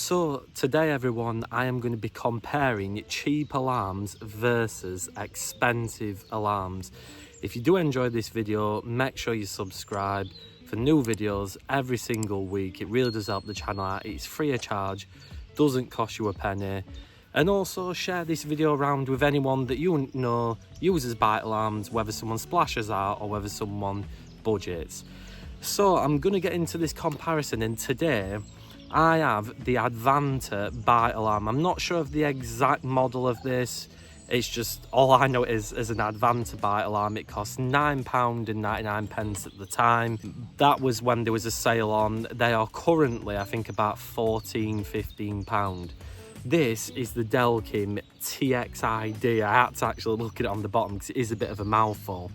So today everyone, I am going to be comparing cheap alarms versus expensive alarms. If you do enjoy this video, make sure you subscribe for new videos every single week. It really does help the channel out. It's free of charge, doesn't cost you a penny. And also share this video around with anyone that you know uses bite alarms, whether someone splashes out or whether someone budgets. So I'm going to get into this comparison, and today I have the Advanta bite alarm. I'm not sure of the exact model of this. It's just, all I know is as an Advanta bite alarm. It cost £9.99 at the time. That was when there was a sale on. They are currently, I think, about £14–15. This is the Delkim TXID. I had to actually look at it on the bottom because it is a bit of a mouthful.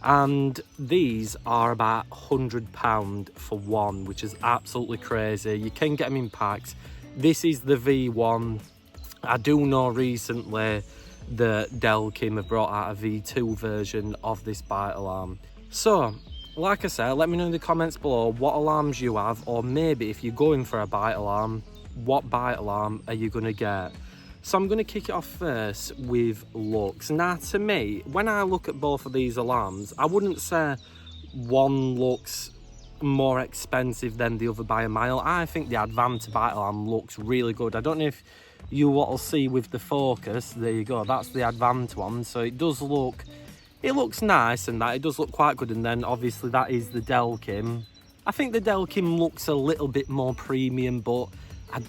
And these are about £100 for one, which is absolutely crazy. You can get them in packs. This is the V1. I do know recently that Delkim have brought out a V2 version of this bite alarm. So, like I said, let me know in the comments below what alarms you have, or maybe if you're going for a bite alarm, what bite alarm are you going to get? So I'm going to kick it off first with looks. Now, to me, when I look at both of these alarms, I wouldn't say one looks more expensive than the other by a mile. I think the Advanta bite alarm looks really good. I don't know if you will see with the focus. There you go, that's the Advanta one. So it does look, it looks nice, and that it does look quite good. And then obviously that is the Delkim. I think the Delkim looks a little bit more premium, but I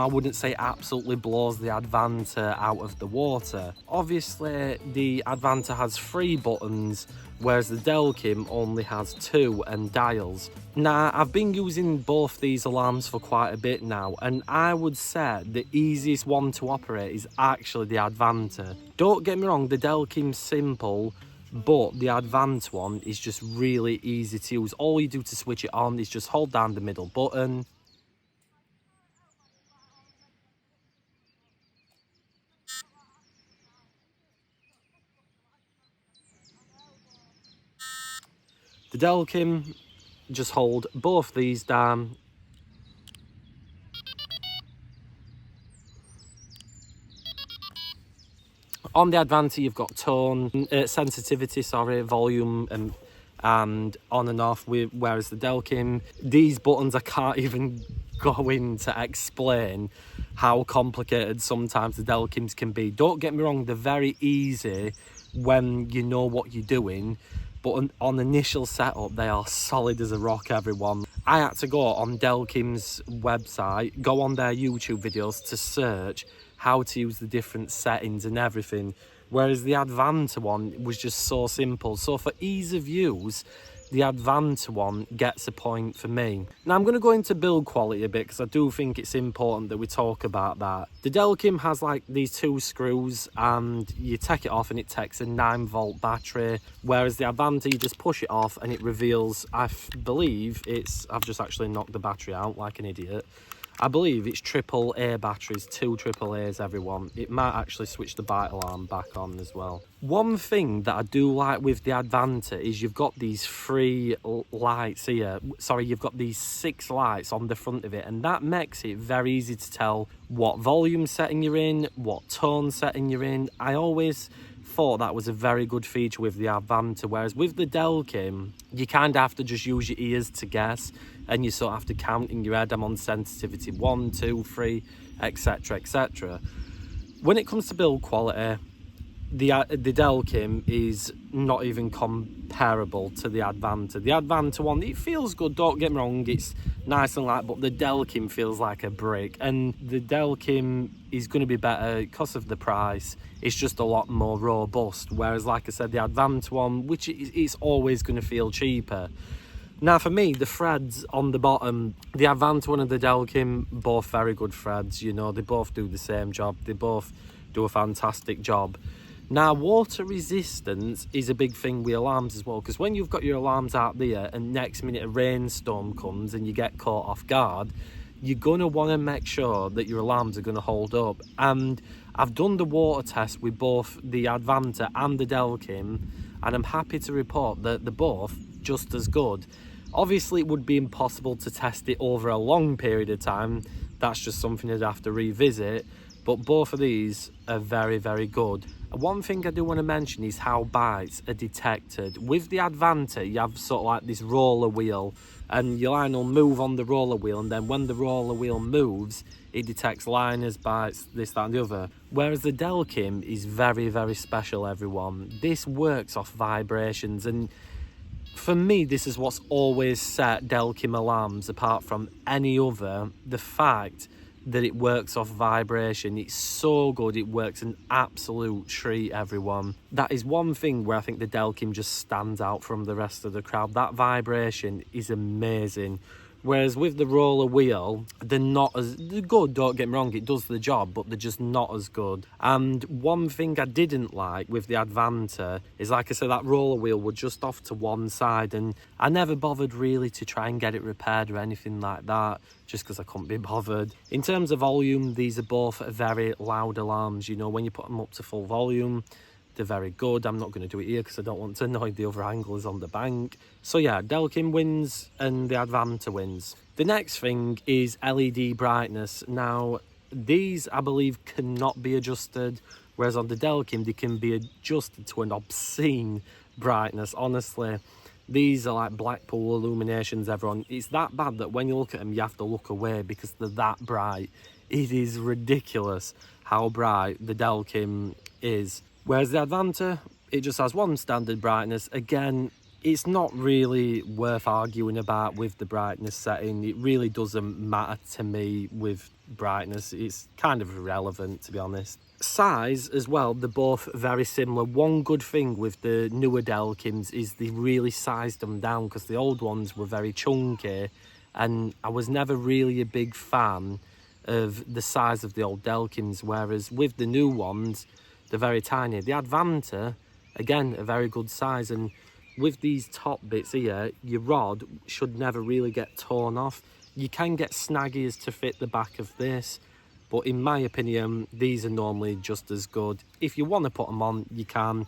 wouldn't say absolutely blows the Advanta out of the water. Obviously, the Advanta has 3 buttons, whereas the Delkim only has 2 and dials. Now, I've been using both these alarms for quite a bit now, and I would say the easiest one to operate is actually the Advanta. Don't get me wrong, the Delkim's simple, but the Advanta one is just really easy to use. All you do to switch it on is just hold down the middle button. The Delkim, just hold both these down. On the Advanta, you've got tone, sensitivity, volume, and on and off. Whereas the Delkim, these buttons, I can't even go in to explain how complicated sometimes the Delkims can be. Don't get me wrong, they're very easy when you know what you're doing. But on initial setup, they are solid as a rock, everyone. I had to go on Delkim's website, go on their YouTube videos to search how to use the different settings and everything. Whereas the Advanta one was just so simple. So for ease of use, the Advanta one gets a point for me. Now I'm going to go into build quality a bit because I do think it's important that we talk about that. The Delkim has like these 2 screws, and you take it off and it takes a 9-volt battery, whereas the Advanta, you just push it off and it reveals, I believe it's, I've just actually knocked the battery out like an idiot. I believe it's AAA batteries, 2 AAAs, everyone. It might actually switch the bite alarm back on as well. One thing that I do like with the Advanta is you've got these 3 lights here. Sorry, you've got these 6 lights on the front of it, and that makes it very easy to tell what volume setting you're in, what tone setting you're in. I always thought that was a very good feature with the Advanta, whereas with the Delkim, you kind of have to just use your ears to guess, and you sort of have to count in your head. I'm on sensitivity 1, 2, 3, etc, etc. When it comes to build quality, the Delkim is not even comparable to the Advanta. The Advanta one, it feels good, don't get me wrong, it's nice and light, but the Delkim feels like a brick, and the Delkim is going to be better because of the price. It's just a lot more robust, whereas like I said, the Advanta one, which is always going to feel cheaper. Now for me, the threads on the bottom, the Advanta one and the Delkim, both very good threads. They both do the same job, they both do a fantastic job. Now, water resistance is a big thing with alarms as well, because when you've got your alarms out there and next minute a rainstorm comes and you get caught off guard, you're going to want to make sure that your alarms are going to hold up. And I've done the water test with both the Advanta and the Delkim, and I'm happy to report that they're both just as good. Obviously, it would be impossible to test it over a long period of time, that's just something I'd have to revisit. But both of these are very, very good. And one thing I do want to mention is how bites are detected. With the Advanta, you have sort of like this roller wheel, and your line will move on the roller wheel, and then when the roller wheel moves, it detects liners, bites, this, that and the other. Whereas the Delkim is very, very special, everyone. This works off vibrations, and for me, this is what's always set Delkim alarms apart from any other. The fact that it works off vibration, it's so good, it works an absolute treat, everyone. That is one thing where I think the Delkim just stands out from the rest of the crowd. That vibration is amazing. Whereas with the roller wheel, they're not as they're good, don't get me wrong, it does the job, but they're just not as good. And one thing I didn't like with the Advanta is, like I said, that roller wheel was just off to one side, and I never bothered really to try and get it repaired or anything like that, just because I couldn't be bothered. In terms of volume, these are both very loud alarms. You know, when you put them up to full volume, they're very good. I'm not going to do it here because I don't want to annoy the other anglers on the bank. So yeah, Delkim wins and the Advanta wins. The next thing is LED brightness. Now, these I believe cannot be adjusted, whereas on the Delkim they can be adjusted to an obscene brightness. Honestly, these are like Blackpool illuminations, everyone. It's that bad that when you look at them, you have to look away because they're that bright. It is ridiculous how bright the Delkim is. Whereas the Advanta, it just has one standard brightness. Again, it's not really worth arguing about with the brightness setting. It really doesn't matter to me with brightness. It's kind of irrelevant, to be honest. Size as well, they're both very similar. One good thing with the newer Delkims is they really sized them down, because the old ones were very chunky, and I was never really a big fan of the size of the old Delkims, whereas with the new ones, they're very tiny. The Advanta, again, a very good size, and with these top bits here, your rod should never really get torn off. You can get snaggies to fit the back of this, but in my opinion, these are normally just as good. If you want to put them on, you can.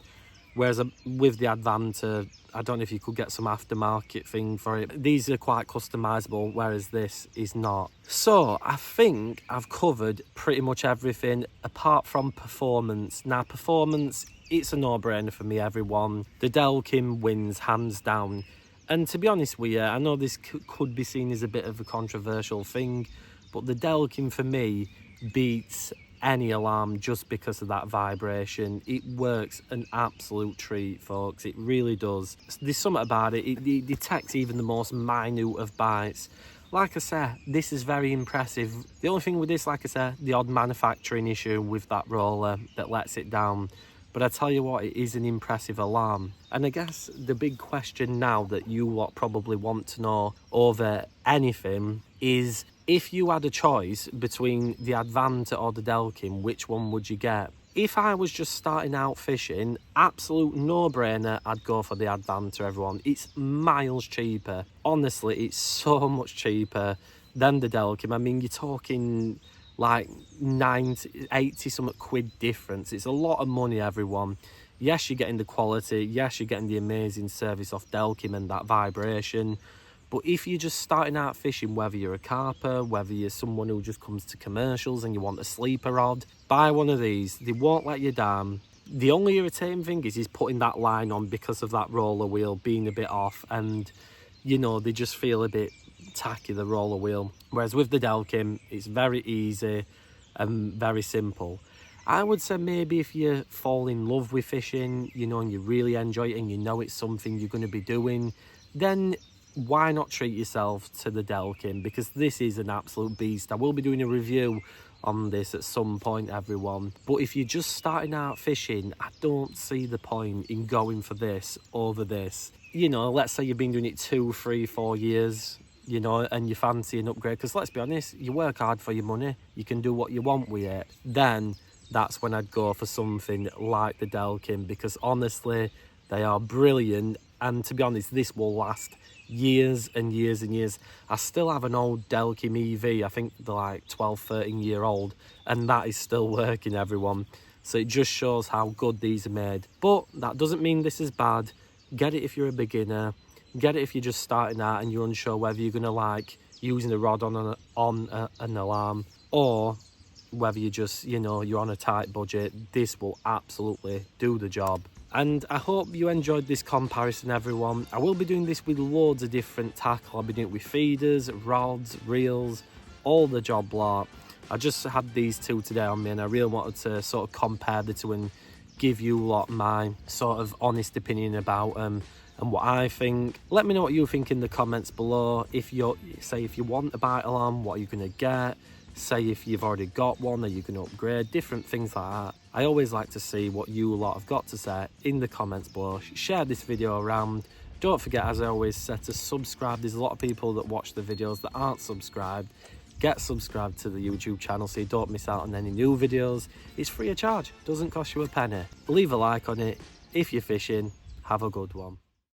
Whereas with the Advanta, I don't know if you could get some aftermarket thing for it. These are quite customizable, whereas this is not. So I think I've covered pretty much everything apart from performance. Now, performance, it's a no-brainer for me, everyone. The Delkim wins hands down. And to be honest with you, I know this could be seen as a bit of a controversial thing, but the Delkim for me beats any alarm just because of that vibration. It works an absolute treat, folks. It really does. There's something about it. It detects even the most minute of bites. Like I said, this is very impressive. The only thing with this, like I said, the odd manufacturing issue with that roller that lets it down. But I tell you what, it is an impressive alarm. And I guess the big question now that you lot probably want to know over anything is, if you had a choice between the Advanta or the Delkim, which one would you get? If I was just starting out fishing, absolute no-brainer, I'd go for the Advanta, everyone. It's miles cheaper. Honestly, it's so much cheaper than the Delkim. I mean, you're talking like 90, 80 something quid difference. It's a lot of money, everyone. Yes, you're getting the quality. Yes, you're getting the amazing service off Delkim and that vibration. But if you're just starting out fishing, whether you're a carper, whether you're someone who just comes to commercials and you want a sleeper rod, buy one of these. They won't let you down. The only irritating thing is putting that line on because of that roller wheel being a bit off, and you know, they just feel a bit tacky, the roller wheel. Whereas with the Delkim, it's very easy and very simple. I would say maybe if you fall in love with fishing, you know, and you really enjoy it and you know it's something you're going to be doing, then why not treat yourself to the Delkim, because this is an absolute beast. I will be doing a review on this at some point, everyone. But if you're just starting out fishing, I don't see the point in going for this over this. You know, let's say you've been doing it 2, 3, 4 years, you know, and you fancy an upgrade, because let's be honest, you work hard for your money, you can do what you want with it, then that's when I'd go for something like the Delkim, because honestly, they are brilliant. And to be honest, this will last years and years and years. I still have an old Delkim EV, I think they're like 12, 13 year old, and that is still working, everyone. So it just shows how good these are made. But that doesn't mean this is bad. Get it if you're a beginner. Get it if you're just starting out and you're unsure whether you're going to like using a rod on an alarm, or whether you just, you know, you're on a tight budget, this will absolutely do the job. And I hope you enjoyed this comparison, everyone. I will be doing this with loads of different tackle. I'll be doing it with feeders, rods, reels, all the job lot. I just had these two today on me, and I really wanted to sort of compare the two and give you lot my sort of honest opinion about them and what I think. Let me know what you think in the comments below. If you want a bite alarm, what are you going to get? Say if you've already got one, are you going to upgrade? Different things like that. I always like to see what you lot have got to say in the comments below. Share this video around. Don't forget, as I always say, to subscribe. There's a lot of people that watch the videos that aren't subscribed. Get subscribed to the YouTube channel so you don't miss out on any new videos. It's free of charge, doesn't cost you a penny. Leave a like on it. If you're fishing, have a good one.